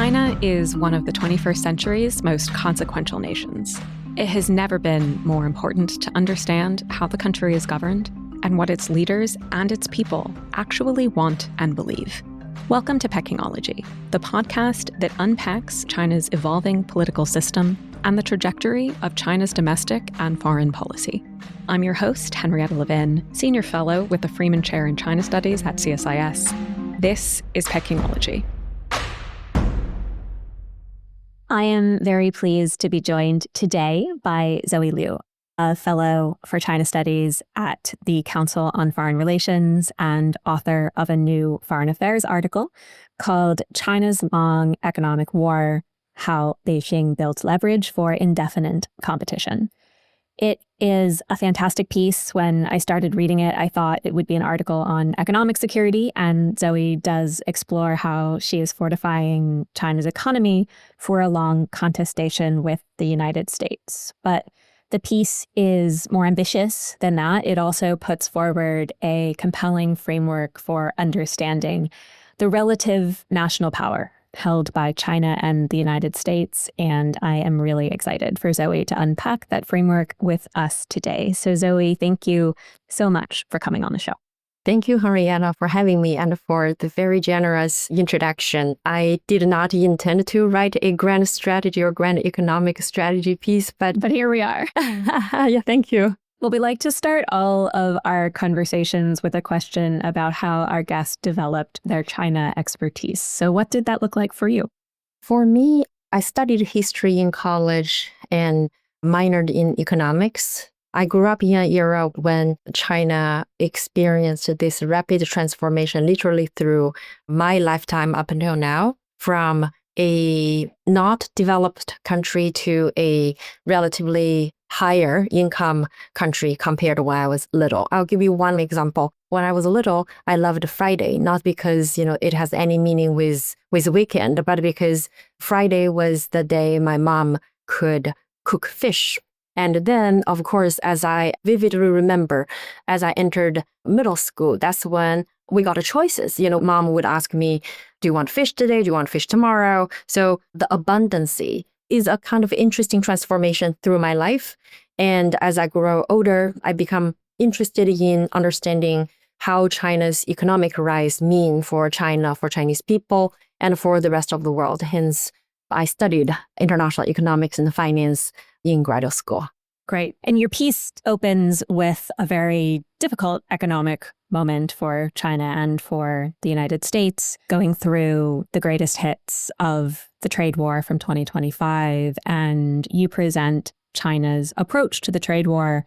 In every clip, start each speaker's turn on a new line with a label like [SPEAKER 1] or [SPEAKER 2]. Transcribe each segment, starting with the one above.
[SPEAKER 1] China is one of the 21st century's most consequential nations. It has never been more important to understand how the country is governed and what its leaders and its people actually want and believe. Welcome to Pekingology, the podcast that unpacks China's evolving political system and the trajectory of China's domestic and foreign policy. I'm your host, Henrietta Levin, Senior Fellow with the Freeman Chair in China Studies at CSIS. This is Pekingology.
[SPEAKER 2] I am very pleased to be joined today by Zoe Liu, a fellow for China Studies at the Council on Foreign Relations and author of a new foreign affairs article called China's Long Economic War: How Beijing Builds Leverage for Indefinite Competition. It is a fantastic piece. When I started reading it, I thought it would be an article on economic security, and Zoe does explore how she is fortifying China's economy for a long contestation with the United States. But the piece is more ambitious than that. It also puts forward a compelling framework for understanding the relative national power held by China and the United States, and I am really excited for Zoe to unpack that framework with us today. So Zoe, thank you so much for coming on the show.
[SPEAKER 3] Thank you, Henrietta, for having me and for the very generous introduction. I did not intend to write a grand strategy or grand economic strategy piece, but
[SPEAKER 2] here we are.
[SPEAKER 3] Yeah, thank you.
[SPEAKER 2] Well, we like to start all of our conversations with a question about how our guests developed their China expertise. So what did that look like for you?
[SPEAKER 3] For me, I studied history in college and minored in economics. I grew up in an era when China experienced this rapid transformation literally through my lifetime up until now, from a not developed country to a relatively higher income country compared to when I was little. I'll give you one example. When I was little, I loved Friday, not because, it has any meaning with weekend, but because Friday was the day my mom could cook fish. And then, of course, as I vividly remember, as I entered middle school, that's when we got choices. Mom would ask me, do you want fish today? Do you want fish tomorrow? So the abundancy is a kind of interesting transformation through my life. And as I grow older, I become interested in understanding how China's economic rise mean for China, for Chinese people, and for the rest of the world. Hence, I studied international economics and finance in graduate school.
[SPEAKER 2] Great. And your piece opens with a very difficult economic moment for China and for the United States, going through the greatest hits of the trade war from 2025. And you present China's approach to the trade war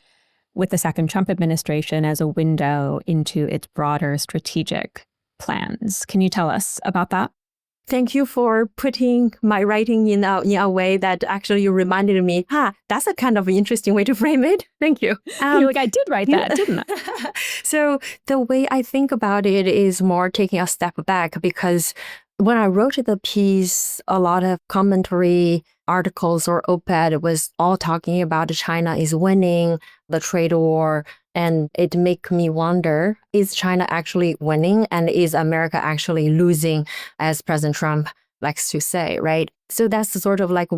[SPEAKER 2] with the second Trump administration as a window into its broader strategic plans. Can you tell us about that?
[SPEAKER 3] Thank you for putting my writing in a way that actually you reminded me, that's a kind of interesting way to frame it. Thank you.
[SPEAKER 2] You're like, I did write that, didn't I?
[SPEAKER 3] So the way I think about it is more taking a step back, because when I wrote the piece, a lot of commentary articles or op-ed was all talking about China is winning the trade war. And it make me wonder, is China actually winning and is America actually losing, as President Trump likes to say, right? So that's sort of like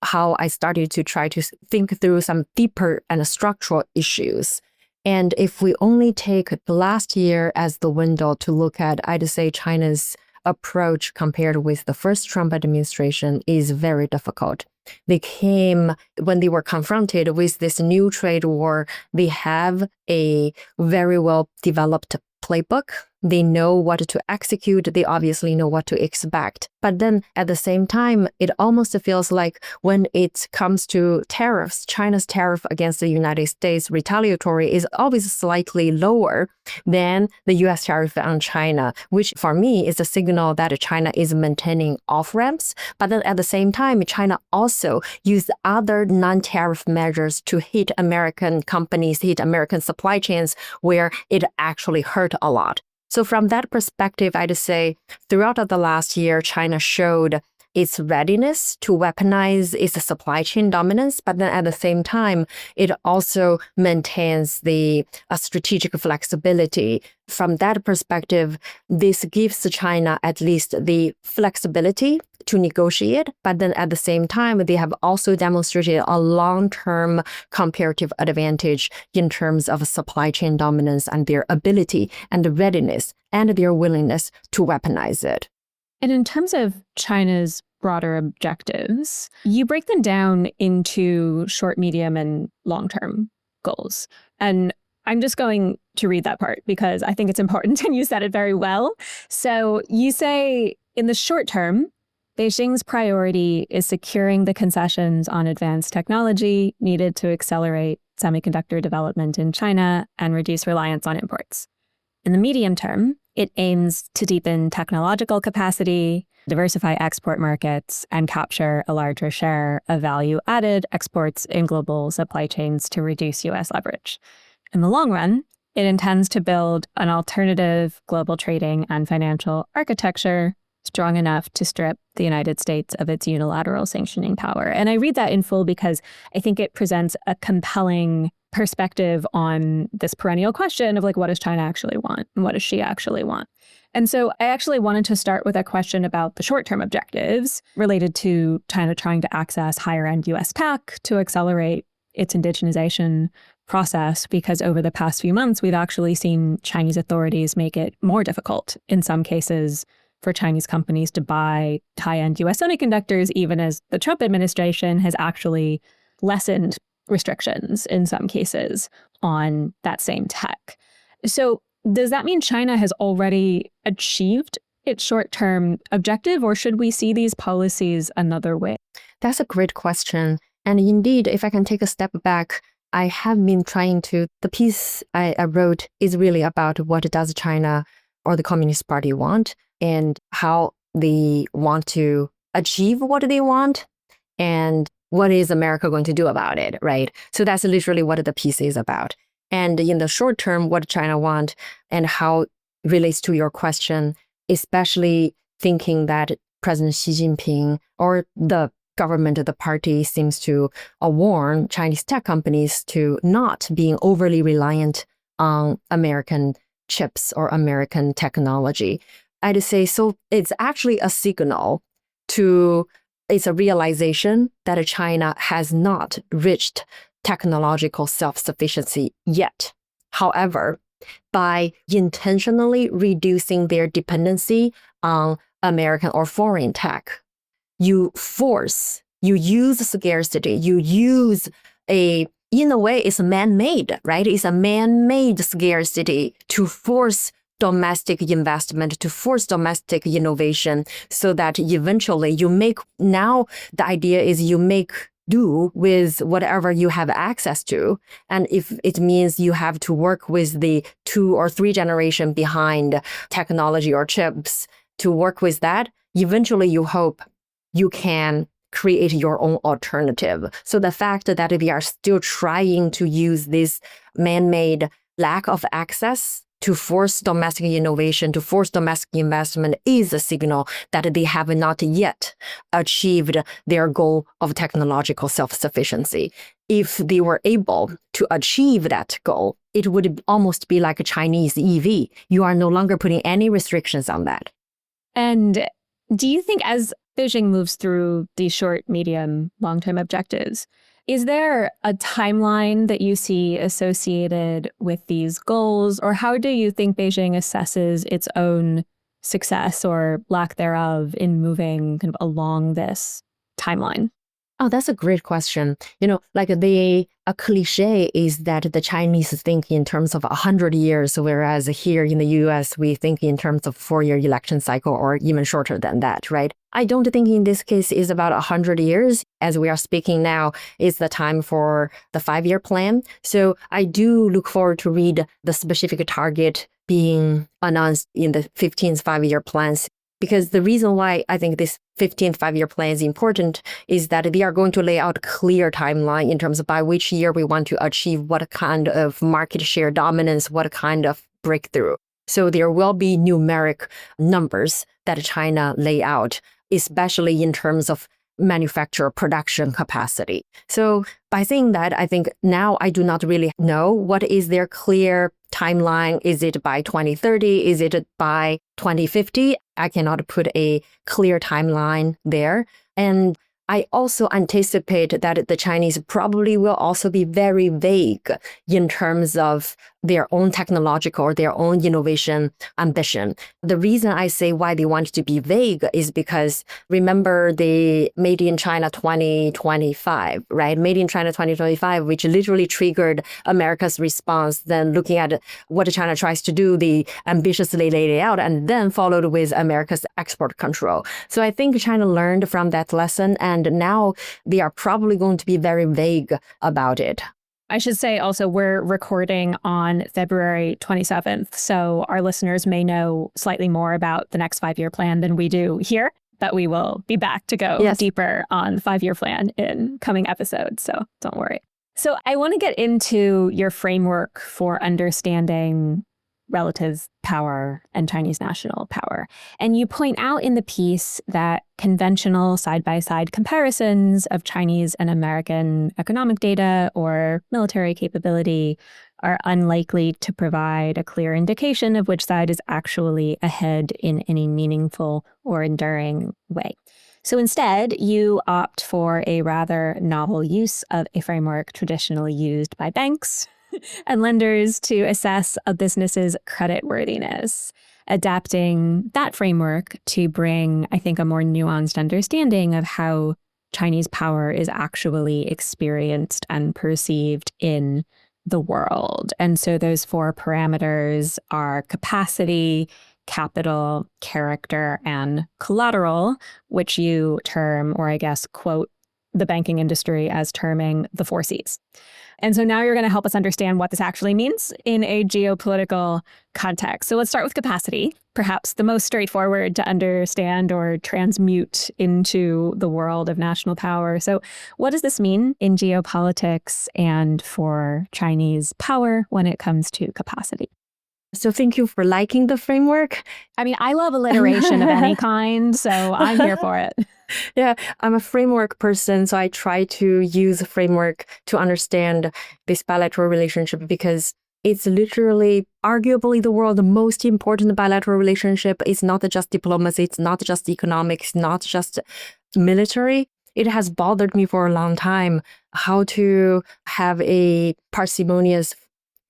[SPEAKER 3] how I started to try to think through some deeper and structural issues. And if we only take the last year as the window to look at, I'd say China's approach compared with the first Trump administration is very difficult. When they were confronted with this new trade war, they have a very well developed playbook. They know what to execute. They obviously know what to expect. But then at the same time, it almost feels like when it comes to tariffs, China's tariff against the United States retaliatory is always slightly lower than the U.S. tariff on China, which for me is a signal that China is maintaining off-ramps. But then at the same time, China also used other non-tariff measures to hit American companies, hit American supply chains where it actually hurt a lot. So from that perspective, I'd say throughout the last year, China showed its readiness to weaponize its supply chain dominance, but then at the same time, it also maintains the strategic flexibility. From that perspective, this gives China at least the flexibility to negotiate, but then at the same time, they have also demonstrated a long-term comparative advantage in terms of supply chain dominance and their ability and readiness and their willingness to weaponize it.
[SPEAKER 2] And in terms of China's broader objectives, you break them down into short, medium, and long-term goals. And I'm just going to read that part because I think it's important and you said it very well. So you say in the short term, Beijing's priority is securing the concessions on advanced technology needed to accelerate semiconductor development in China and reduce reliance on imports. In the medium term, it aims to deepen technological capacity, diversify export markets, and capture a larger share of value-added exports in global supply chains to reduce U.S. leverage. In the long run, it intends to build an alternative global trading and financial architecture strong enough to strip the United States of its unilateral sanctioning power. And I read that in full because I think it presents a compelling perspective on this perennial question of like, what does China actually want? And what does she actually want? And so I actually wanted to start with a question about the short-term objectives related to China trying to access higher-end U.S. tech to accelerate its indigenization process, because over the past few months, we've actually seen Chinese authorities make it more difficult in some cases for Chinese companies to buy high-end U.S. semiconductors, even as the Trump administration has actually lessened restrictions in some cases on that same tech. So does that mean China has already achieved its short-term objective, or should we see these policies another way?
[SPEAKER 3] That's a great question. And indeed, if I can take a step back, I have been the piece I wrote is really about what does China or the Communist Party want and how they want to achieve what they want and what is America going to do about it, right? So that's literally what the piece is about. And in the short term, what China want and how it relates to your question, especially thinking that President Xi Jinping or the government, the party seems to warn Chinese tech companies to not being overly reliant on American chips or American technology. I'd say so it's actually a signal it's a realization that China has not reached technological self-sufficiency yet. However, by intentionally reducing their dependency on American or foreign tech, you use scarcity, in a way, it's man-made, right? It's a man-made scarcity to force domestic investment, to force domestic innovation so that eventually now the idea is you make do with whatever you have access to. And if it means you have to work with the 2 or 3 generation behind technology or chips to work with that, eventually you hope you can create your own alternative. So the fact that they are still trying to use this man-made lack of access to force domestic innovation, to force domestic investment is a signal that they have not yet achieved their goal of technological self-sufficiency. If they were able to achieve that goal, it would almost be like a Chinese EV. You are no longer putting any restrictions on that.
[SPEAKER 2] And do you think as Beijing moves through these short, medium, long-term objectives, is there a timeline that you see associated with these goals? Or how do you think Beijing assesses its own success or lack thereof in moving kind of along this timeline?
[SPEAKER 3] Oh, that's a great question. A cliche is that the Chinese think in terms of 100 years, whereas here in the US, we think in terms of 4-year election cycle or even shorter than that, right? I don't think in this case is about 100 years. As we are speaking now, is the time for the 5-year plan. So I do look forward to read the specific target being announced in the 15th 5-year plans. Because the reason why I think this 15th 5-year plan is important is that they are going to lay out a clear timeline in terms of by which year we want to achieve what kind of market share dominance, what kind of breakthrough. So there will be numeric numbers that China lay out especially in terms of manufacturer production capacity. So by saying that, I think now I do not really know what is their clear timeline. Is it by 2030? Is it by 2050? I cannot put a clear timeline there. And I also anticipate that the Chinese probably will also be very vague in terms of their own technological or their own innovation ambition. The reason I say why they want to be vague is because remember the Made in China 2025, right? Made in China 2025, which literally triggered America's response, then looking at what China tries to do, they ambitiously laid it out and then followed with America's export control. So I think China learned from that lesson and now they are probably going to be very vague about it.
[SPEAKER 2] I should say also we're recording on February 27th, so our listeners may know slightly more about the next 5-year plan than we do here, but we will be back to go deeper on the 5-year plan in coming episodes, so don't worry. So I want to get into your framework for understanding relative power and Chinese national power. And you point out in the piece that conventional side-by-side comparisons of Chinese and American economic data or military capability are unlikely to provide a clear indication of which side is actually ahead in any meaningful or enduring way. So instead, you opt for a rather novel use of a framework traditionally used by banks and lenders to assess a business's creditworthiness, adapting that framework to bring, I think, a more nuanced understanding of how Chinese power is actually experienced and perceived in the world. And so those 4 parameters are capacity, capital, character, and collateral, which you term, or I guess, quote, the banking industry as terming the 4 Cs. And so now you're going to help us understand what this actually means in a geopolitical context. So let's start with capacity, perhaps the most straightforward to understand or transmute into the world of national power. So what does this mean in geopolitics and for Chinese power when it comes to capacity?
[SPEAKER 3] So thank you for liking the framework.
[SPEAKER 2] I mean, I love alliteration of any kind, so I'm here for it.
[SPEAKER 3] Yeah, I'm a framework person, so I try to use a framework to understand this bilateral relationship because it's literally arguably the world's most important bilateral relationship. It's not just diplomacy, it's not just economics, not just military. It has bothered me for a long time how to have a parsimonious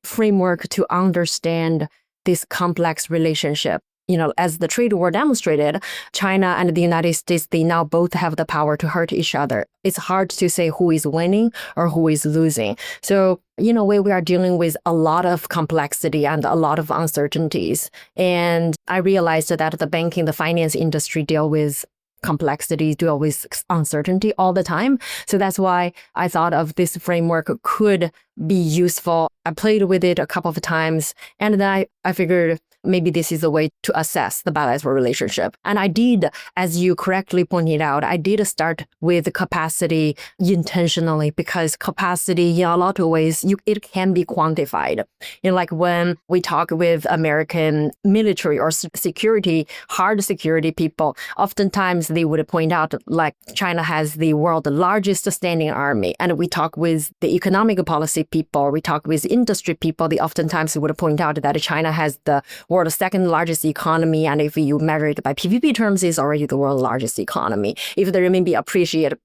[SPEAKER 3] framework to understand this complex relationship. You know, as the trade war demonstrated, China and the United States, they now both have the power to hurt each other. It's hard to say who is winning or who is losing. So, in a way, we are dealing with a lot of complexity and a lot of uncertainties. And I realized that the banking, the finance industry deal with complexity, deal with uncertainty all the time. So that's why I thought of this framework could be useful. I played with it a couple of times, and then I figured maybe this is a way to assess the bilateral relationship. And I did, as you correctly pointed out, I did start with capacity intentionally because capacity, in a lot of ways, it can be quantified. You know, like when we talk with American military or security, hard security people, oftentimes they would point out like China has the world's largest standing army. And we talk with the economic policy people, we talk with industry people, they oftentimes would point out that China has the world's second largest economy, and if you measure it by PVP terms, it's already the world's largest economy. If the renminbi appreciated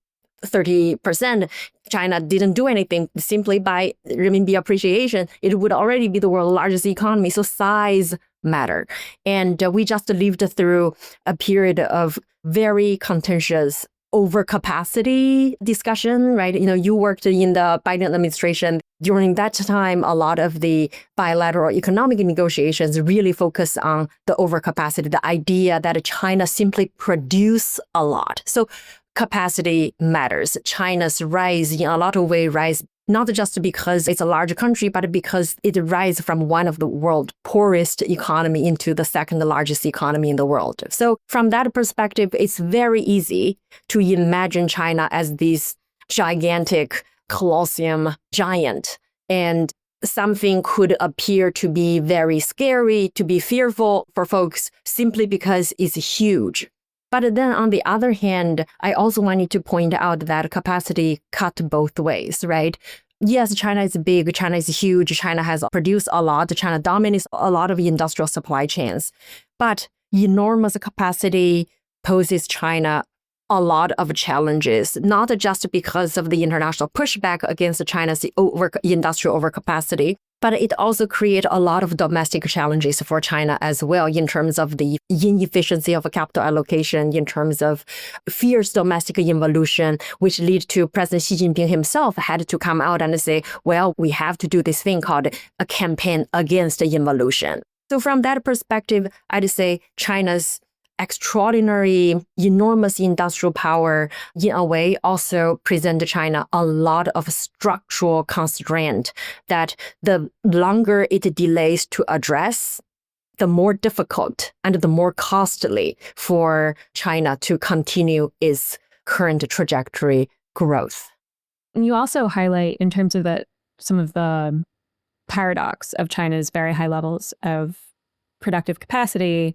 [SPEAKER 3] 30%, China didn't do anything simply by renminbi appreciation, it would already be the world's largest economy. So size matter. And we just lived through a period of very contentious overcapacity discussion, right? You know, you worked in the Biden administration. During that time, a lot of the bilateral economic negotiations really focus on the overcapacity, the idea that China simply produce a lot. So capacity matters. China's rise in a lot of ways rise not just because it's a large country, but because it rises from one of the world's poorest economy into the second largest economy in the world. So from that perspective, it's very easy to imagine China as this gigantic Colosseum giant. And something could appear to be very scary, to be fearful for folks simply because it's huge. But then on the other hand, I also wanted to point out that capacity cut both ways, right? Yes, China is big, China is huge, China has produced a lot, China dominates a lot of industrial supply chains. But enormous capacity poses China a lot of challenges, not just because of the international pushback against China's industrial overcapacity, but it also creates a lot of domestic challenges for China as well in terms of the inefficiency of capital allocation, in terms of fierce domestic involution, which lead to President Xi Jinping himself had to come out and say, well, we have to do this thing called a campaign against involution. So from that perspective, I'd say China's extraordinary, enormous industrial power, in a way, also present China a lot of structural constraint that the longer it delays to address, the more difficult and the more costly for China to continue its current trajectory growth.
[SPEAKER 2] And you also highlight, in terms of some of the paradox of China's very high levels of productive capacity,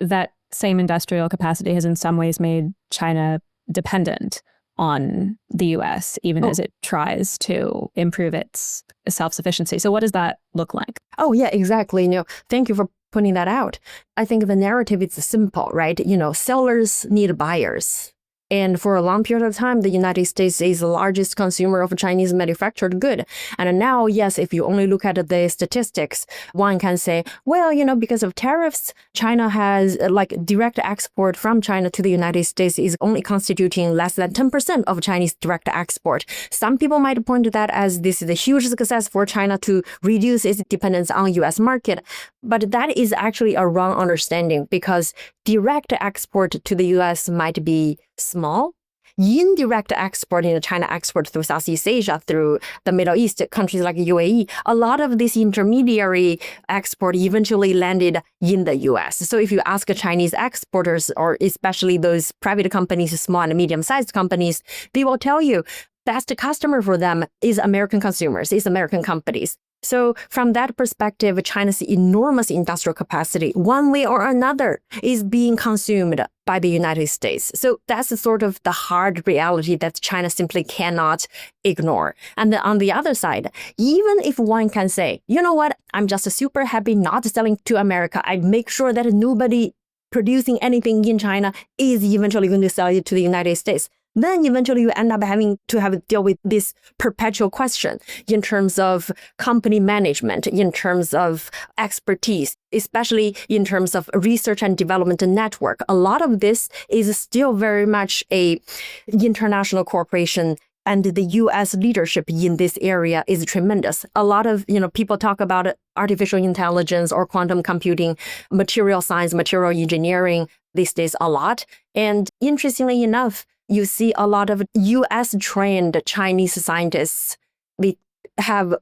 [SPEAKER 2] that same industrial capacity has in some ways made China dependent on the US, even as it tries to improve its self-sufficiency. So what does that look like?
[SPEAKER 3] Oh, yeah, exactly. Thank you for pointing that out. I think the narrative is simple, right? Sellers need buyers. And for a long period of time, the United States is the largest consumer of Chinese manufactured good. And now, yes, if you only look at the statistics, one can say, well, because of tariffs, China has direct export from China to the United States is only constituting less than 10% of Chinese direct export. Some people might point to that as this is a huge success for China to reduce its dependence on US market. But that is actually a wrong understanding because direct export to the US might be small. Indirect export in China export through Southeast Asia, through the Middle East, countries like UAE, a lot of this intermediary export eventually landed in the US. So if you ask Chinese exporters, or especially those private companies, small and medium-sized companies, they will tell you best customer for them is American consumers, is American companies. So from that perspective, China's enormous industrial capacity, one way or another, is being consumed by the United States. So that's sort of the hard reality that China simply cannot ignore. And then on the other side, even if one can say, you know what, I'm just super happy not selling to America. I make sure that nobody producing anything in China is eventually going to sell it to the United States. Then eventually you end up having to deal with this perpetual question in terms of company management, in terms of expertise, especially in terms of research and development network. A lot of this is still very much a international corporation, and the U.S. leadership in this area is tremendous. A lot of people talk about artificial intelligence or quantum computing, material science, material engineering these days a lot. And interestingly enough, you see a lot of U.S.-trained Chinese scientists. They have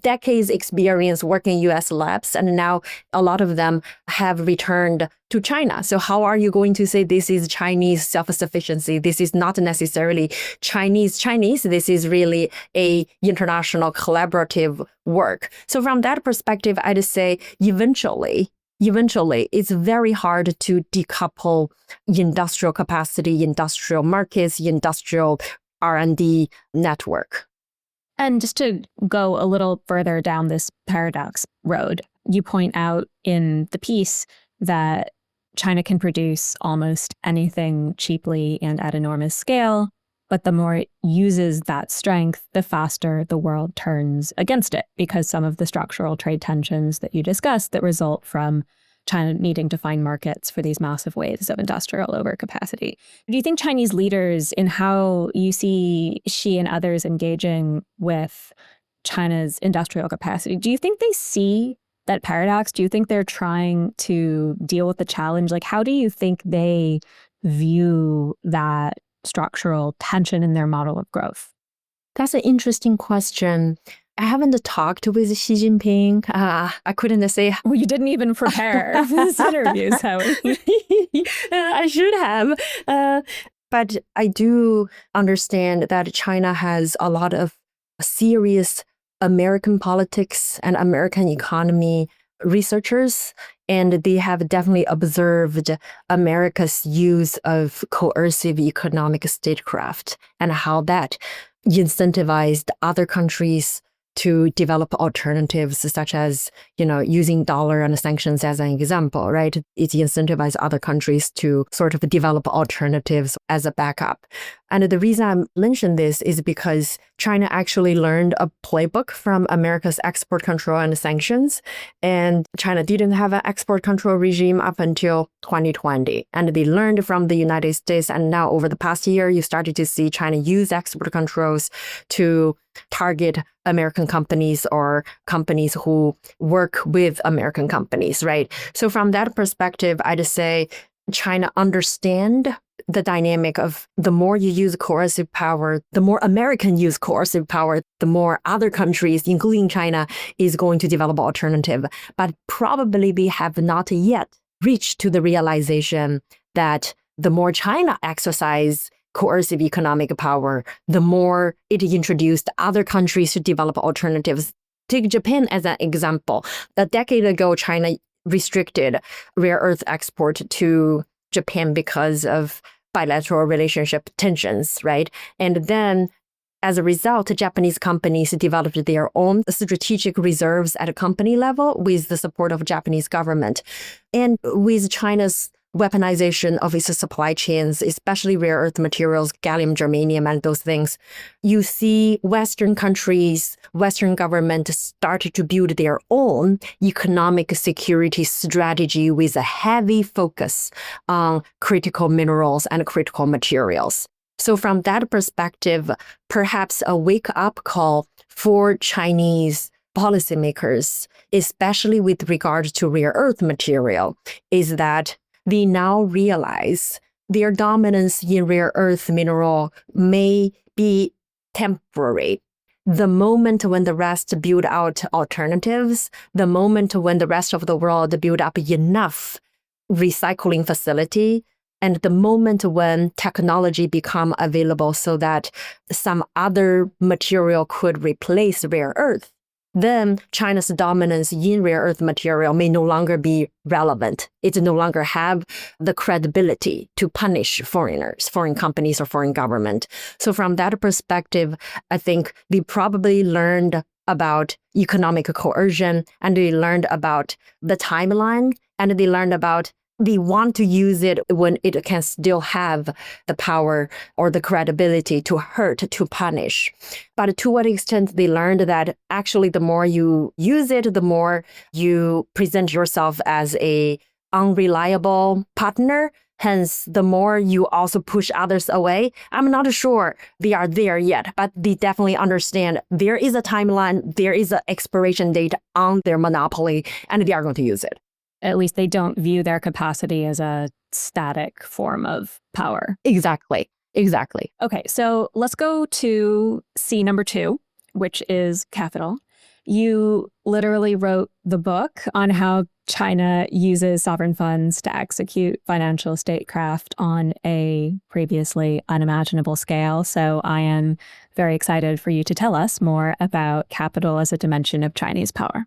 [SPEAKER 3] decades experience working in U.S. labs, and now a lot of them have returned to China. So how are you going to say this is Chinese self-sufficiency? This is not necessarily Chinese. This is really a international collaborative work. So from that perspective, I'd say eventually, it's very hard to decouple industrial capacity, industrial markets, industrial R&D network.
[SPEAKER 2] And just to go a little further down this paradox road, you point out in the piece that China can produce almost anything cheaply and at enormous scale, but the more it uses that strength, the faster the world turns against it, because some of the structural trade tensions that you discussed that result from China needing to find markets for these massive waves of industrial overcapacity. Do you think Chinese leaders, in how you see Xi and others engaging with China's industrial capacity, do you think they see that paradox? Do you think they're trying to deal with the challenge? How do you think they view that structural tension in their model of growth?
[SPEAKER 3] That's an interesting question. I haven't talked with Xi Jinping. I couldn't say.
[SPEAKER 2] Well, you didn't even prepare for this interview, Zoe.
[SPEAKER 3] I should have. But I do understand that China has a lot of serious American politics and American economy researchers And they have definitely observed America's use of coercive economic statecraft and how that incentivized other countries to develop alternatives, such as, using dollar and sanctions as an example, right? It incentivized other countries to sort of develop alternatives as a backup. And the reason I mention this is because China actually learned a playbook from America's export control and sanctions. And China didn't have an export control regime up until 2020. And they learned from the United States. And now over the past year, you started to see China use export controls to target American companies or companies who work with American companies, right? So from that perspective, I'd say China understand the dynamic of the more you use coercive power, the more American use coercive power, the more other countries, including China, is going to develop alternative. But probably they have not yet reached to the realization that the more China exercise coercive economic power, the more it introduced other countries to develop alternatives. Take Japan as an example. A decade ago, China restricted rare earth export to Japan because of bilateral relationship tensions, right? And then as a result, Japanese companies developed their own strategic reserves at a company level with the support of Japanese government. And with China's weaponization of its supply chains, especially rare earth materials, gallium, germanium, and those things, you see Western countries, Western governments started to build their own economic security strategy with a heavy focus on critical minerals and critical materials. So from that perspective, perhaps a wake-up call for Chinese policymakers, especially with regard to rare earth material, is that they now realize their dominance in rare earth mineral may be temporary. The moment when the rest build out alternatives, the moment when the rest of the world build up enough recycling facility, and the moment when technology become available so that some other material could replace rare earth, then China's dominance in rare earth material may no longer be relevant. It no longer have the credibility to punish foreigners, foreign companies, or foreign government. So from that perspective, I think we probably learned about economic coercion, and we learned about the timeline, and they learned about they want to use it when it can still have the power or the credibility to hurt, to punish. But to what extent they learned that actually the more you use it, the more you present yourself as a unreliable partner. Hence, the more you also push others away. I'm not sure they are there yet, but they definitely understand there is a timeline, there is an expiration date on their monopoly, and they are going to use it.
[SPEAKER 2] At least they don't view their capacity as a static form of power.
[SPEAKER 3] Exactly.
[SPEAKER 2] Okay, so let's go to C number 2, which is capital. You literally wrote the book on how China uses sovereign funds to execute financial statecraft on a previously unimaginable scale. So I am very excited for you to tell us more about capital as a dimension of Chinese power.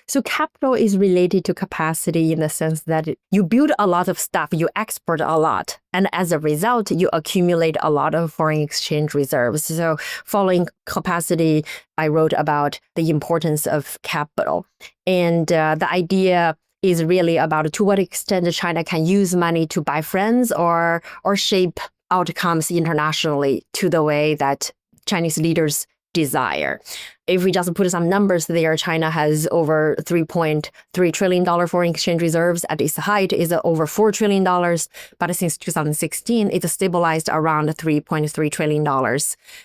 [SPEAKER 3] So capital is related to capacity in the sense that you build a lot of stuff, you export a lot, and as a result, you accumulate a lot of foreign exchange reserves. So following capacity, I wrote about the importance of capital. And the idea is really about to what extent China can use money to buy friends or shape outcomes internationally to the way that Chinese leaders desire. If we just put some numbers there, China has over $3.3 trillion foreign exchange reserves. At its height is over $4 trillion, but since 2016, it's stabilized around $3.3 trillion.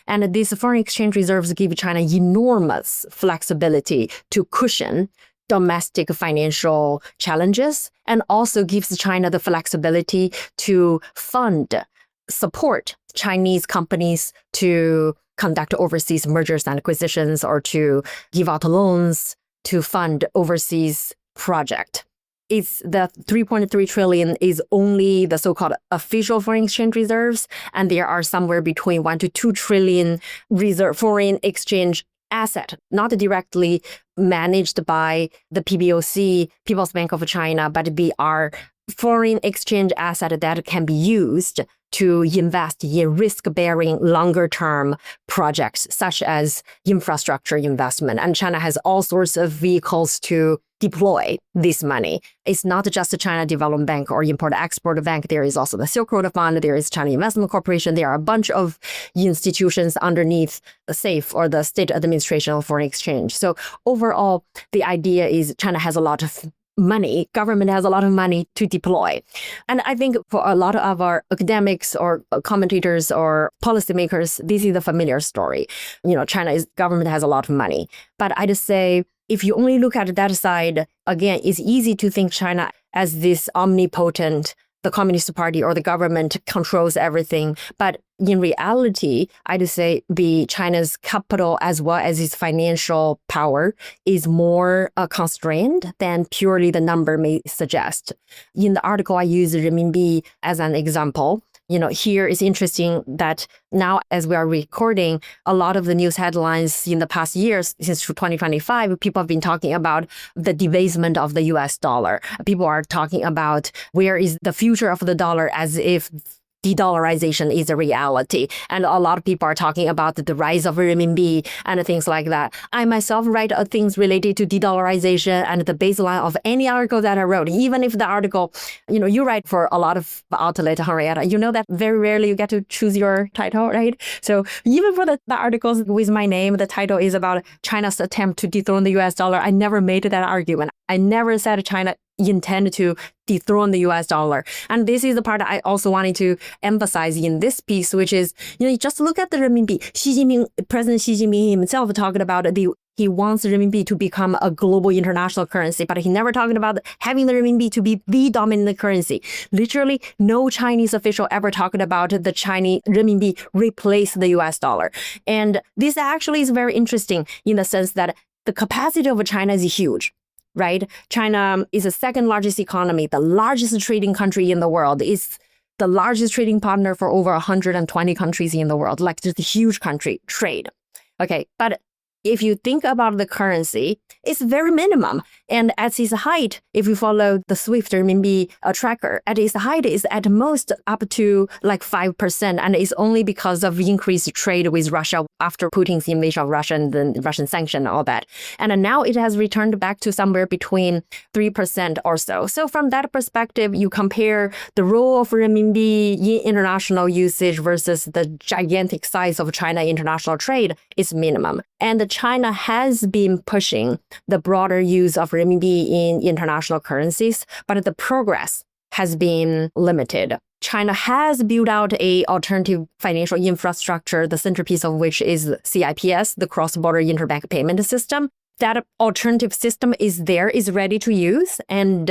[SPEAKER 3] And these foreign exchange reserves give China enormous flexibility to cushion domestic financial challenges, and also gives China the flexibility to support Chinese companies to conduct overseas mergers and acquisitions or to give out loans to fund overseas project. It's the 3.3 trillion is only the so-called official foreign exchange reserves, and there are somewhere between 1 to 2 trillion foreign exchange asset, not directly managed by the PBOC, People's Bank of China, but be our foreign exchange asset that can be used to invest in risk-bearing longer-term projects, such as infrastructure investment. And China has all sorts of vehicles to deploy this money. It's not just the China Development Bank or Import-Export Bank. There is also the Silk Road Fund. There is China Investment Corporation. There are a bunch of institutions underneath the SAFE or the State Administration of Foreign Exchange. So overall, the idea is China has a lot of money, government has a lot of money to deploy. And I think for a lot of our academics or commentators or policymakers, this is a familiar story. China's government has a lot of money. But I just say, if you only look at that side, again, it's easy to think China as this omnipotent, the Communist Party or the government controls everything. But in reality, I'd say China's capital as well as its financial power is more constrained than purely the number may suggest. In the article, I use renminbi as an example. Here it's interesting that now as we are recording, a lot of the news headlines in the past years, since 2025, people have been talking about the debasement of the US dollar. People are talking about where is the future of the dollar as if de-dollarization is a reality. And a lot of people are talking about the rise of renminbi and things like that. I myself write things related to de-dollarization and the baseline of any article that I wrote, even if the article, you write for a lot of outlets, Henrietta, you know that very rarely you get to choose your title, right? So even for the articles with my name, the title is about China's attempt to dethrone the US dollar. I never made that argument. I never said China intend to dethrone the US dollar. And this is the part I also wanted to emphasize in this piece, which is, just look at the renminbi. President Xi Jinping himself talked about he wants the renminbi to become a global international currency, but he never talked about having the renminbi to be the dominant currency. Literally, no Chinese official ever talked about the Chinese renminbi replace the US dollar. And this actually is very interesting in the sense that the capacity of China is huge. Right? China is the second largest economy, the largest trading country in the world. It's the largest trading partner for over 120 countries in the world, like just a huge country trade. Okay, but if you think about the currency, it's very minimum. And at its height, if you follow the SWIFT renminbi tracker, at its height is at most up to like 5%. And it's only because of increased trade with Russia after Putin's invasion of Russia and the Russian sanction and all that. And now it has returned back to somewhere between 3% or so. So from that perspective, you compare the role of renminbi in international usage versus the gigantic size of China international trade is minimum. And China has been pushing the broader use of renminbi in international currencies, but the progress has been limited. China has built out a alternative financial infrastructure, the centerpiece of which is CIPS, the cross-border interbank payment system. That alternative system is ready to use. And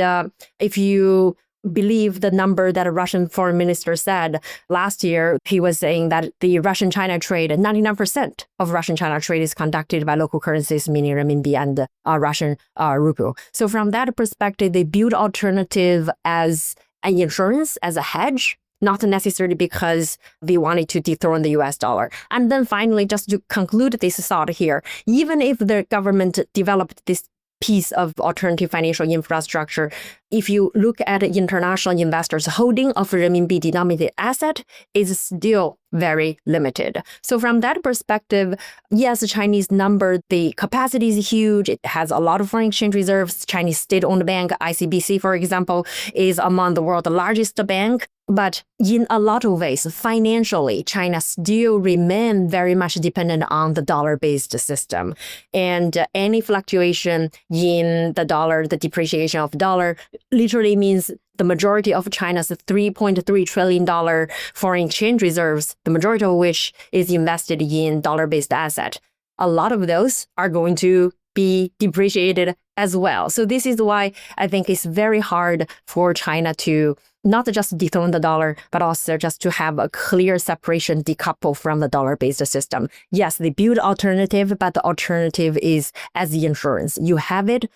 [SPEAKER 3] if you believe the number that a Russian foreign minister said last year, he was saying that the Russian-China trade, 99% of Russian-China trade is conducted by local currencies, meaning renminbi and Russian ruble. So from that perspective, they build alternative as an insurance, as a hedge, not necessarily because they wanted to dethrone the US dollar. And then finally, just to conclude this thought here, even if the government developed this piece of alternative financial infrastructure, if you look at international investors' holding of renminbi denominated asset is still very limited. So from that perspective, yes, the Chinese number, the capacity is huge. It has a lot of foreign exchange reserves. Chinese state-owned bank, ICBC, for example, is among the world's largest bank. But in a lot of ways, financially, China still remains very much dependent on the dollar-based system. And any fluctuation in the dollar, the depreciation of dollar, literally means the majority of China's $3.3 trillion foreign exchange reserves, the majority of which is invested in dollar-based asset. A lot of those are going to be depreciated as well. So this is why I think it's very hard for China to not just dethrone the dollar, but also just to have a clear separation, decouple from the dollar-based system. Yes, they build alternative, but the alternative is as the insurance. You have it,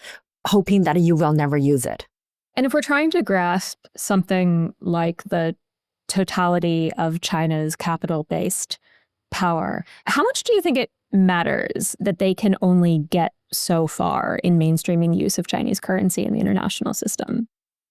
[SPEAKER 3] hoping that you will never use it.
[SPEAKER 2] And if we're trying to grasp something like the totality of China's capital-based power, how much do you think it matters that they can only get so far in mainstreaming use of Chinese currency in the international system?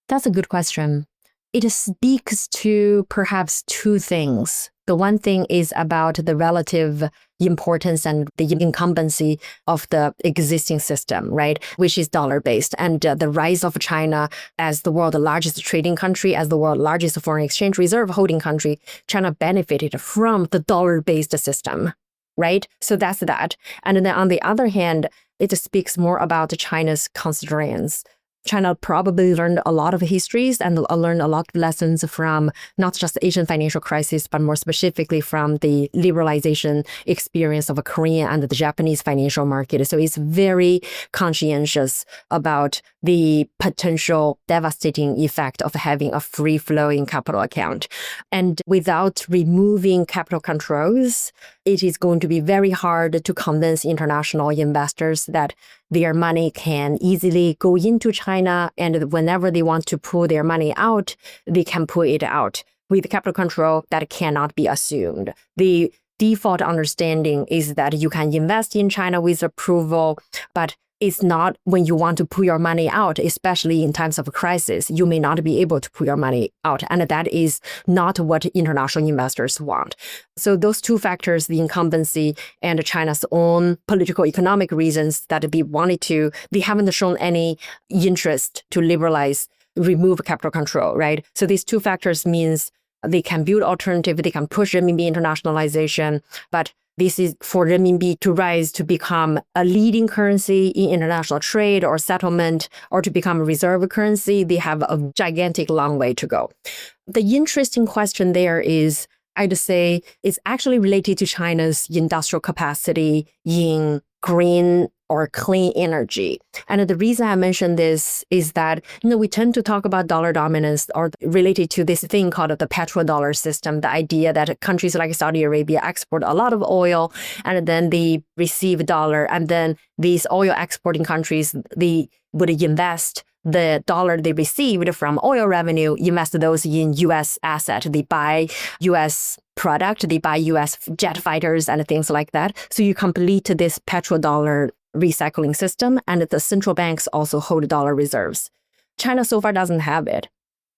[SPEAKER 3] That's a good question. It speaks to perhaps two things. The one thing is about the relative importance and the incumbency of the existing system, right, which is dollar-based. And the rise of China as the world's largest trading country, as the world's largest foreign exchange reserve holding country, China benefited from the dollar-based system, right? So that's that. And then on the other hand, it speaks more about China's constraints. China probably learned a lot of histories and learned a lot of lessons from not just the Asian financial crisis, but more specifically from the liberalization experience of a Korean and the Japanese financial market. So it's very conscientious about the potential devastating effect of having a free-flowing capital account. And without removing capital controls, it is going to be very hard to convince international investors that their money can easily go into China, and whenever they want to pull their money out, they can pull it out. With capital control, that cannot be assumed. The default understanding is that you can invest in China with approval, but it's not when you want to pull your money out, especially in times of a crisis, you may not be able to pull your money out. And that is not what international investors want. So those two factors, the incumbency and China's own political economic reasons that they haven't shown any interest to remove capital control, right? So these two factors means they can build alternative, they can push renminbi internationalization, but this is for renminbi to rise to become a leading currency in international trade or settlement, or to become a reserve currency. They have a gigantic long way to go. The interesting question there is, I'd say, it's actually related to China's industrial capacity in green or clean energy. And the reason I mention this is that, we tend to talk about dollar dominance or related to this thing called the petro-dollar system, the idea that countries like Saudi Arabia export a lot of oil and then they receive dollar, and then these oil exporting countries, they would invest the dollar they received from oil revenue, invest those in U.S. asset. They buy U.S. product, they buy U.S. jet fighters and things like that. So you complete this petrodollar recycling system, and the central banks also hold dollar reserves. China so far doesn't have it,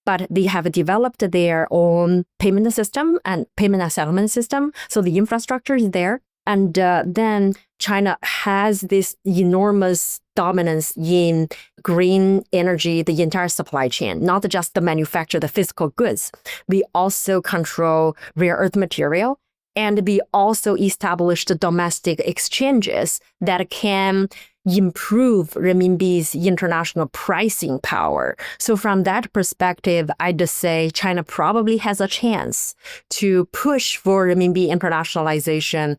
[SPEAKER 3] but they have developed their own payment system and payment and settlement system. So the infrastructure is there. And then China has this enormous dominance in green energy, the entire supply chain, not just the manufacture, the physical goods. We also control rare earth material, and we also established domestic exchanges that can improve renminbi's international pricing power. So from that perspective, I'd say China probably has a chance to push for renminbi internationalization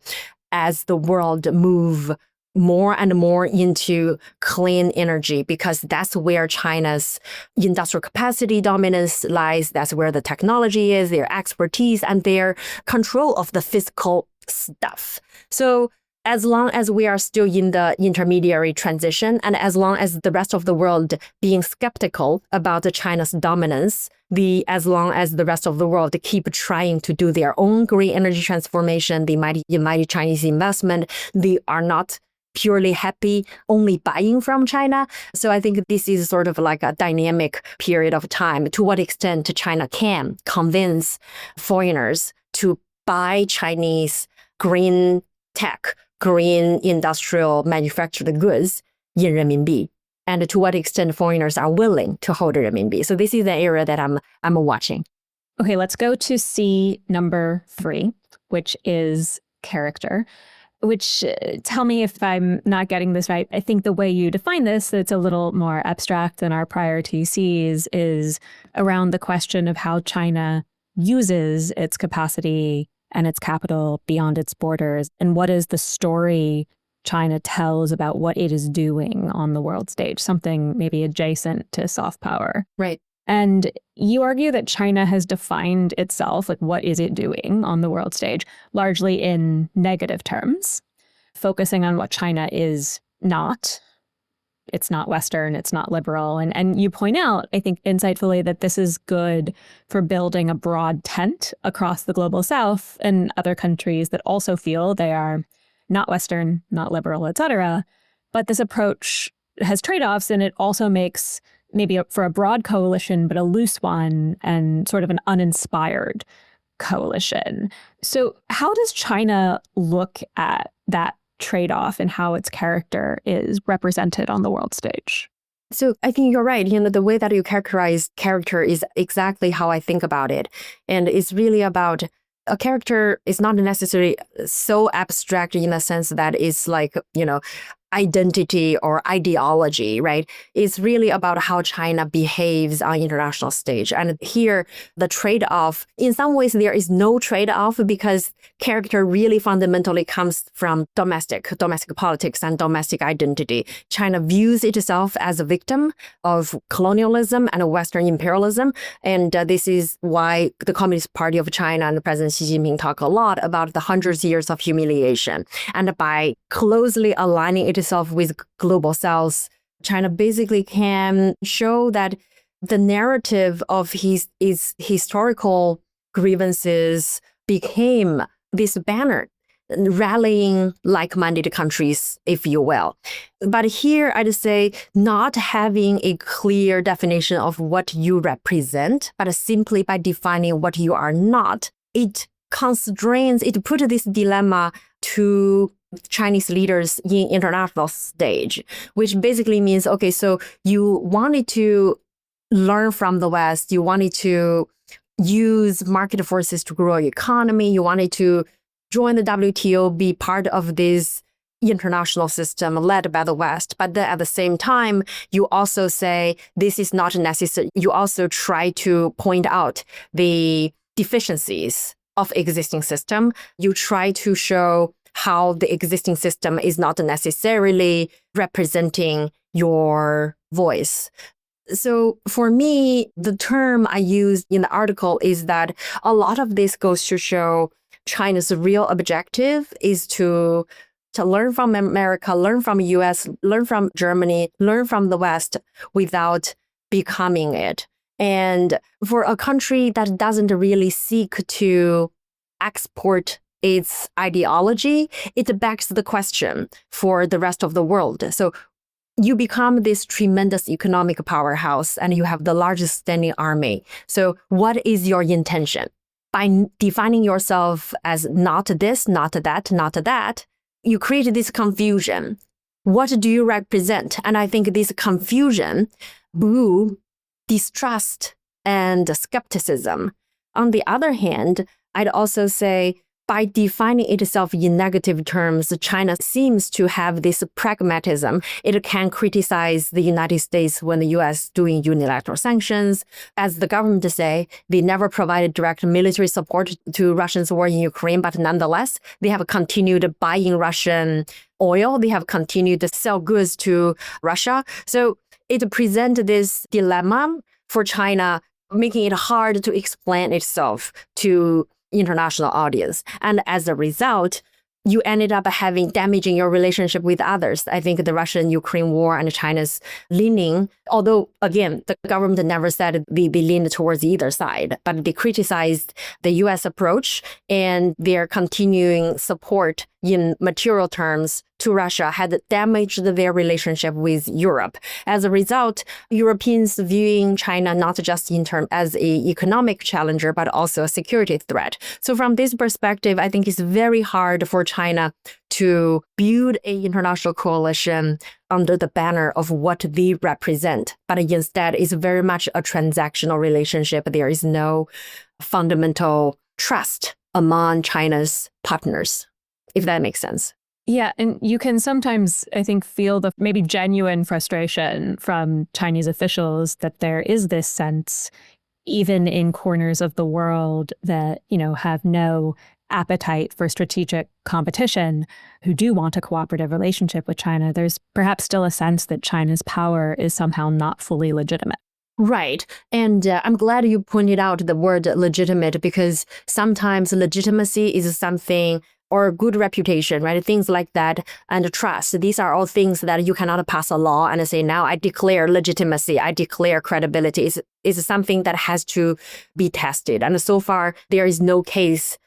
[SPEAKER 3] as the world move more and more into clean energy, because that's where China's industrial capacity dominance lies. That's where the technology is, their expertise, and their control of the physical stuff. So as long as we are still in the intermediary transition, and as long as the rest of the world being skeptical about China's dominance, as long as the rest of the world keep trying to do their own green energy transformation, they might invite Chinese investment. They are not purely happy only buying from China. So I think this is sort of like a dynamic period of time. To what extent China can convince foreigners to buy Chinese green tech, green industrial manufactured goods in renminbi, and to what extent foreigners are willing to hold renminbi. So this is the area that I'm watching.
[SPEAKER 2] Okay, let's go to C number 3, which is character. Which, tell me if I'm not getting this right. I think the way you define this, it's a little more abstract than our prior TCs, is around the question of how China uses its capacity and its capital beyond its borders, and what is the story China tells about what it is doing on the world stage, something maybe adjacent to soft power.
[SPEAKER 3] Right.
[SPEAKER 2] And you argue that China has defined itself, like what is it doing on the world stage, largely in negative terms, focusing on what China is not. It's not Western, it's not liberal. And you point out, I think insightfully, that this is good for building a broad tent across the global South and other countries that also feel they are not Western, not liberal, et cetera. But this approach has trade-offs, and it also makes maybe for a broad coalition, but a loose one and sort of an uninspired coalition. So how does China look at that trade-off and how its character is represented on the world stage?
[SPEAKER 3] So I think you're right. The way that you characterize character is exactly how I think about it. And it's really about a character is not necessarily so abstract in the sense that it's like, identity or ideology, right? It's really about how China behaves on international stage. And here, the trade-off, in some ways, there is no trade-off because character really fundamentally comes from domestic politics and domestic identity. China views itself as a victim of colonialism and Western imperialism. And this is why the Communist Party of China and President Xi Jinping talk a lot about the hundreds of years of humiliation. And by closely aligning itself with global south, China basically can show that the narrative of his historical grievances became this banner, rallying like-minded countries, if you will. But here, I'd say not having a clear definition of what you represent, but simply by defining what you are not, it constrains, it puts this dilemma to Chinese leaders in international stage, which basically means, okay, so you wanted to learn from the West, you wanted to use market forces to grow your economy, you wanted to join the WTO, be part of this international system led by the West. But then at the same time, you also say this is not necessary. You also try to point out the deficiencies of existing system. You try to show how the existing system is not necessarily representing your voice. So for me, the term I used in the article is that a lot of this goes to show China's real objective is to learn from America, learn from US, learn from Germany, learn from the West without becoming it. And for a country that doesn't really seek to export its ideology, it begs the question for the rest of the world. So you become this tremendous economic powerhouse and you have the largest standing army. So what is your intention? By defining yourself as not this, not that, not that, you create this confusion. What do you represent? And I think this confusion brew distrust and skepticism. On the other hand, I'd also say by defining itself in negative terms, China seems to have this pragmatism. It can criticize the United States when the U.S. doing unilateral sanctions. As the government say, they never provided direct military support to Russia's war in Ukraine, but nonetheless, they have continued buying Russian oil. They have continued to sell goods to Russia. So it presents this dilemma for China, making it hard to explain itself to international audience. And as a result, you ended up damaging your relationship with others. I think the Russian-Ukraine war and China's leaning, although, again, the government never said they leaned towards either side, but they criticized the U.S. approach and their continuing support in material terms to Russia had damaged their relationship with Europe. As a result, Europeans viewing China not just in terms as an economic challenger, but also a security threat. So from this perspective, I think it's very hard for China to build an international coalition under the banner of what they represent. But instead, it's very much a transactional relationship. There is no fundamental trust among China's partners, if that makes sense.
[SPEAKER 2] Yeah, and you can sometimes, I think, feel the maybe genuine frustration from Chinese officials that there is this sense, even in corners of the world that, have no appetite for strategic competition, who do want a cooperative relationship with China, there's perhaps still a sense that China's power is somehow not fully legitimate.
[SPEAKER 3] Right. And I'm glad you pointed out the word legitimate, because sometimes legitimacy is something, or good reputation, right? Things like that, and trust. These are all things that you cannot pass a law and say, now I declare legitimacy, I declare credibility. It's something that has to be tested. And so far, there is no case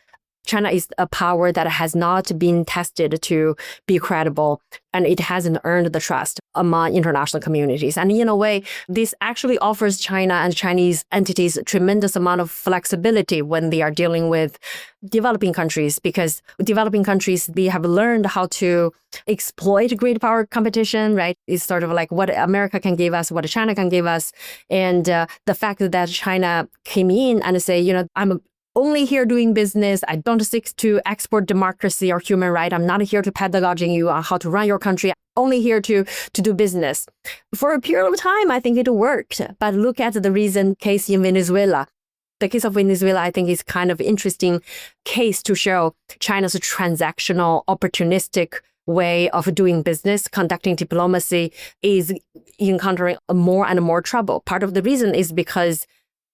[SPEAKER 3] China is a power that has not been tested to be credible, and it hasn't earned the trust among international communities. And in a way, this actually offers China and Chinese entities a tremendous amount of flexibility when they are dealing with developing countries, because developing countries, we have learned how to exploit great power competition, right? It's sort of like what America can give us, what China can give us. And the fact that China came in and say, I'm only here doing business. I don't seek to export democracy or human rights. I'm not here to pedagoging you on how to run your country. Only here to do business. For a period of time, I think it worked. But look at the recent case in Venezuela. The case of Venezuela, I think, is kind of interesting case to show China's transactional, opportunistic way of doing business, conducting diplomacy is encountering more and more trouble. Part of the reason is because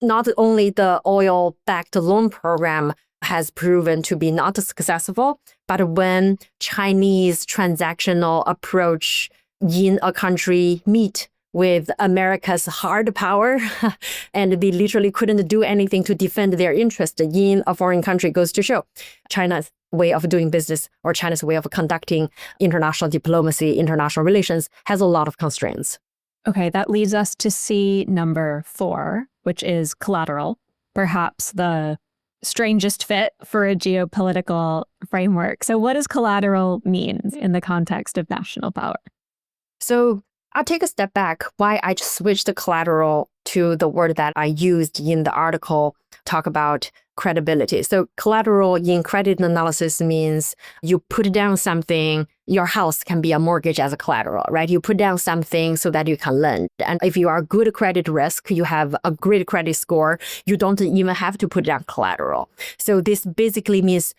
[SPEAKER 3] not only the oil-backed loan program has proven to be not successful, but when Chinese transactional approach in a country meet with America's hard power, and they literally couldn't do anything to defend their interest in a foreign country, goes to show China's way of doing business or China's way of conducting international diplomacy, international relations has a lot of constraints.
[SPEAKER 2] Okay, that leads us to C number 4, which is collateral, perhaps the strangest fit for a geopolitical framework. So what does collateral mean in the context of national power?
[SPEAKER 3] So I'll take a step back why I switched the collateral to the word that I used in the article, talk about credibility. So collateral in credit analysis means you put down something. Your house can be a mortgage as a collateral, right? You put down something so that you can lend. And if you are good credit risk, you have a great credit score, you don't even have to put down collateral. So this basically means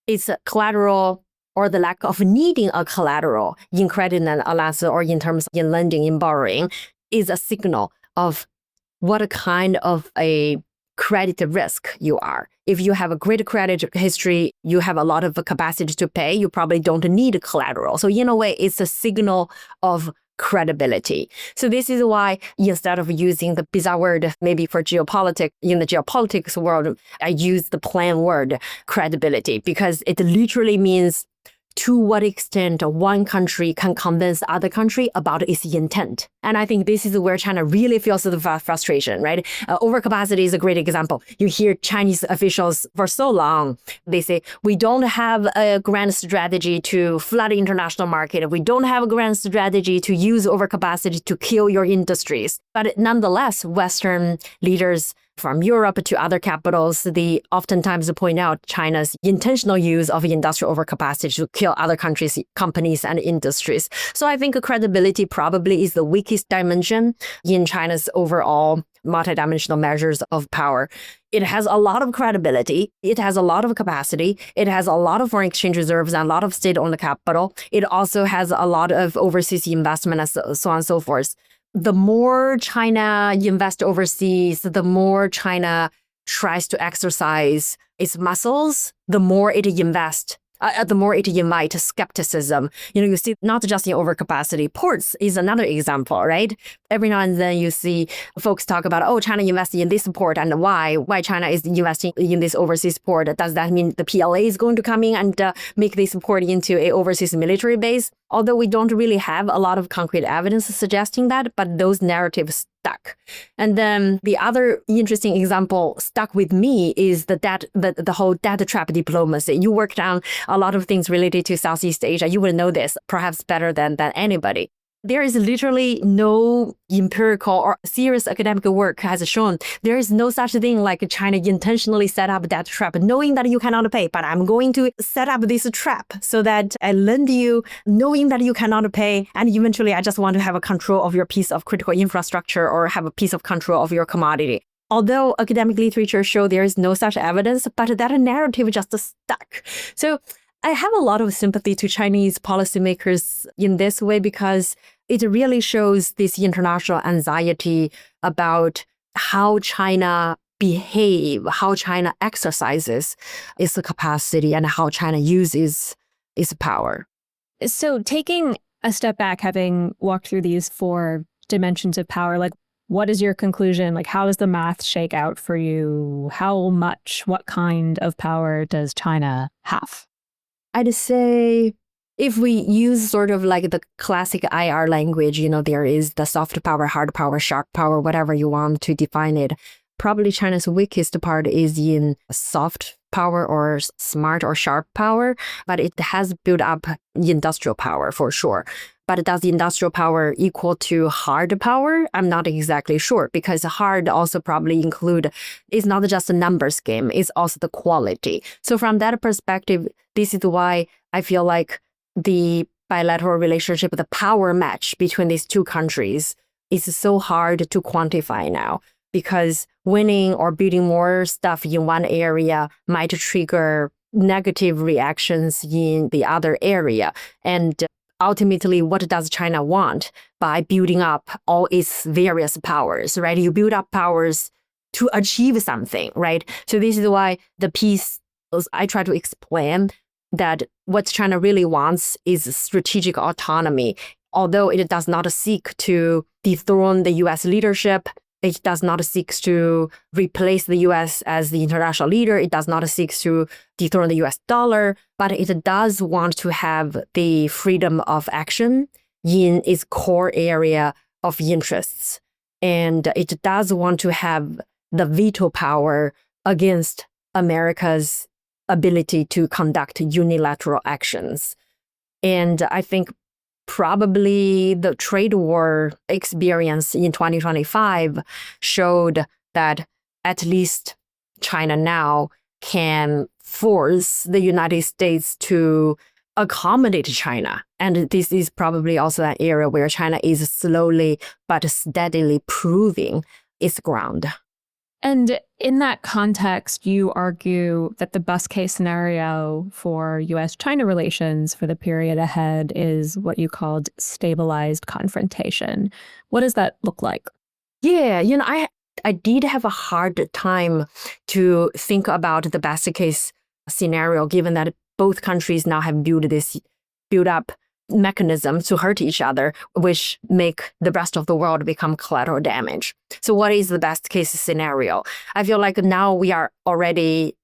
[SPEAKER 3] it's a collateral or the lack of needing a collateral in credit analysis or in terms in lending, in borrowing, is a signal of what kind of a credit risk you are. If you have a great credit history, you have a lot of capacity to pay, you probably don't need collateral. So in a way, it's a signal of credibility. So this is why instead of using the bizarre word, maybe for geopolitics, in the geopolitics world, I use the plain word credibility, because it literally means to what extent one country can convince other country about its intent. And I think this is where China really feels the frustration, right? Overcapacity is a great example. You hear Chinese officials for so long, they say, we don't have a grand strategy to flood the international market. We don't have a grand strategy to use overcapacity to kill your industries. But nonetheless, Western leaders from Europe to other capitals, they oftentimes point out China's intentional use of industrial overcapacity to kill other countries, companies, and industries. So I think credibility probably is the weakest dimension in China's overall multidimensional measures of power. It has a lot of credibility. It has a lot of capacity. It has a lot of foreign exchange reserves and a lot of state-owned capital. It also has a lot of overseas investment and so on and so forth. The more China invests overseas, the more China tries to exercise its muscles, the more it invests. The more it invites skepticism. You see not just in overcapacity. Ports is another example, right? Every now and then you see folks talk about, oh, China invested in this port and why China is investing in this overseas port. Does that mean the PLA is going to come in and make this port into an overseas military base? Although we don't really have a lot of concrete evidence suggesting that, but those narratives stuck. And then the other interesting example stuck with me is the whole debt trap diplomacy. You worked on a lot of things related to Southeast Asia. You will know this perhaps better than anybody. There is literally no empirical or serious academic work has shown there is no such thing like China intentionally set up that trap, knowing that you cannot pay, but I'm going to set up this trap so that I lend you knowing that you cannot pay. And eventually I just want to have a control of your piece of critical infrastructure or have a piece of control of your commodity. Although academic literature show there is no such evidence, but that narrative just stuck. So I have a lot of sympathy to Chinese policymakers in this way because it really shows this international anxiety about how China behave, how China exercises its capacity, and how China uses its power.
[SPEAKER 2] So taking a step back, having walked through these 4 dimensions of power, like what is your conclusion? Like, how does the math shake out for you? How much, what kind of power does China have?
[SPEAKER 3] I'd say if we use sort of like the classic IR language, there is the soft power, hard power, sharp power, whatever you want to define it. Probably China's weakest part is in soft power or smart or sharp power, but it has built up industrial power for sure. But does industrial power equal to hard power? I'm not exactly sure, because hard also probably include, it's not just a numbers game, it's also the quality. So from that perspective, this is why I feel like the bilateral relationship, the power match between these two countries is so hard to quantify now. Because winning or building more stuff in one area might trigger negative reactions in the other area. And ultimately, what does China want by building up all its various powers, right? You build up powers to achieve something, right? So this is why the piece, I try to explain that what China really wants is strategic autonomy. Although it does not seek to dethrone the US leadership, it does not seek to replace the US as the international leader. It does not seek to dethrone the US dollar, but it does want to have the freedom of action in its core area of interests. And it does want to have the veto power against America's ability to conduct unilateral actions. And I think probably the trade war experience in 2025 showed that at least China now can force the United States to accommodate China. And this is probably also an area where China is slowly but steadily proving its ground.
[SPEAKER 2] And in that context, you argue that the best case scenario for US-China relations for the period ahead is what you called stabilized confrontation. What does that look like?
[SPEAKER 3] Yeah, I did have a hard time to think about the best case scenario, given that both countries now have built up mechanism to hurt each other, which make the rest of the world become collateral damage. So what is the best case scenario? I feel like now we are already,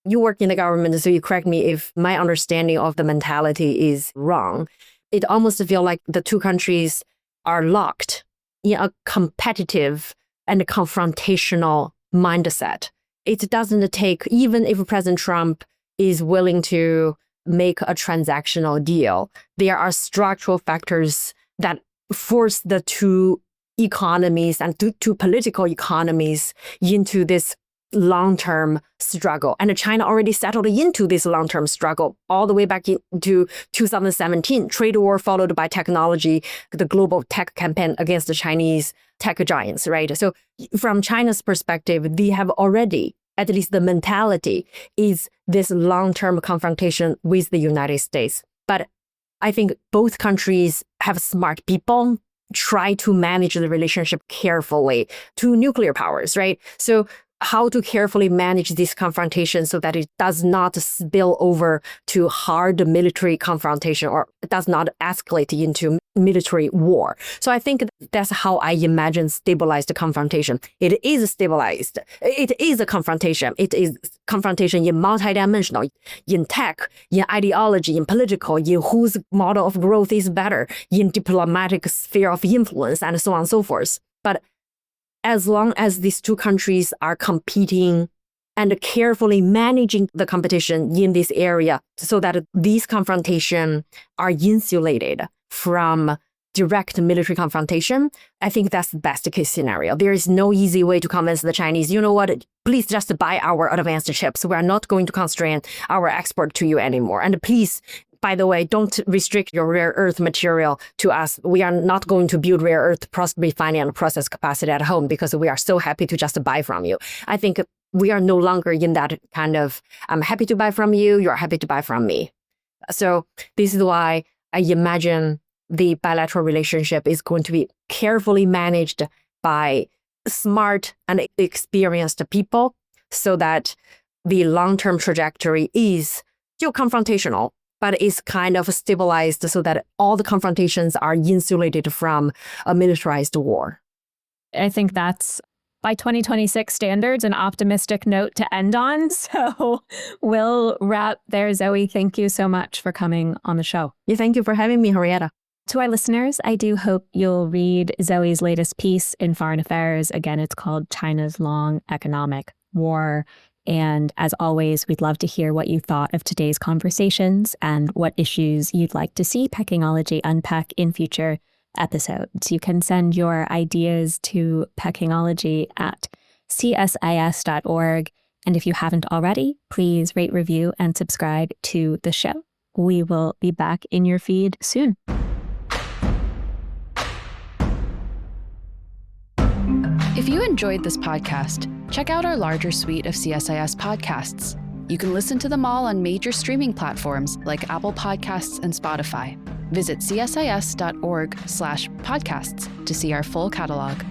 [SPEAKER 3] you work in the government, so you correct me if my understanding of the mentality is wrong. It almost feels like the two countries are locked in a competitive and confrontational mindset. It doesn't take, even if President Trump is willing to make a transactional deal, there are structural factors that force the two economies and two political economies into this long-term struggle. And China already settled into this long-term struggle all the way back into 2017, trade war followed by technology, the global tech campaign against the Chinese tech giants, right? So from China's perspective, they have already, at least the mentality is this long-term confrontation with the United States. But I think both countries have smart people, try to manage the relationship carefully to nuclear powers, right? So how to carefully manage this confrontation so that it does not spill over to hard military confrontation or does not escalate into military war. So I think that's how I imagine stabilized confrontation. It is stabilized. It is a confrontation. It is confrontation in multidimensional, in tech, in ideology, in political, in whose model of growth is better, in diplomatic sphere of influence, and so on and so forth. But as long as these two countries are competing and carefully managing the competition in this area so that these confrontations are insulated from direct military confrontation, I think that's the best case scenario. There is no easy way to convince the Chinese, you know what, please just buy our advanced chips. We are not going to constrain our export to you anymore. And please, by the way, don't restrict your rare earth material to us. We are not going to build rare earth refining and process capacity at home because we are so happy to just buy from you. I think we are no longer in that kind of, I'm happy to buy from you, you're happy to buy from me. So this is why I imagine the bilateral relationship is going to be carefully managed by smart and experienced people so that the long-term trajectory is still confrontational, but it's kind of stabilized so that all the confrontations are insulated from a militarized war.
[SPEAKER 2] I think that's, by 2026 standards, an optimistic note to end on. So we'll wrap there. Zoe, thank you so much for coming on the show.
[SPEAKER 3] Yeah, thank you for having me, Henrietta.
[SPEAKER 2] To our listeners, I do hope you'll read Zoe's latest piece in Foreign Affairs. Again, it's called China's Long Economic War. And as always, we'd love to hear what you thought of today's conversations and what issues you'd like to see Pekingology unpack in future episodes. You can send your ideas to pekingology@csis.org. And if you haven't already, please rate, review, and subscribe to the show. We will be back in your feed soon.
[SPEAKER 4] If you enjoyed this podcast, check out our larger suite of CSIS podcasts. You can listen to them all on major streaming platforms like Apple Podcasts and Spotify. Visit csis.org/podcasts to see our full catalog.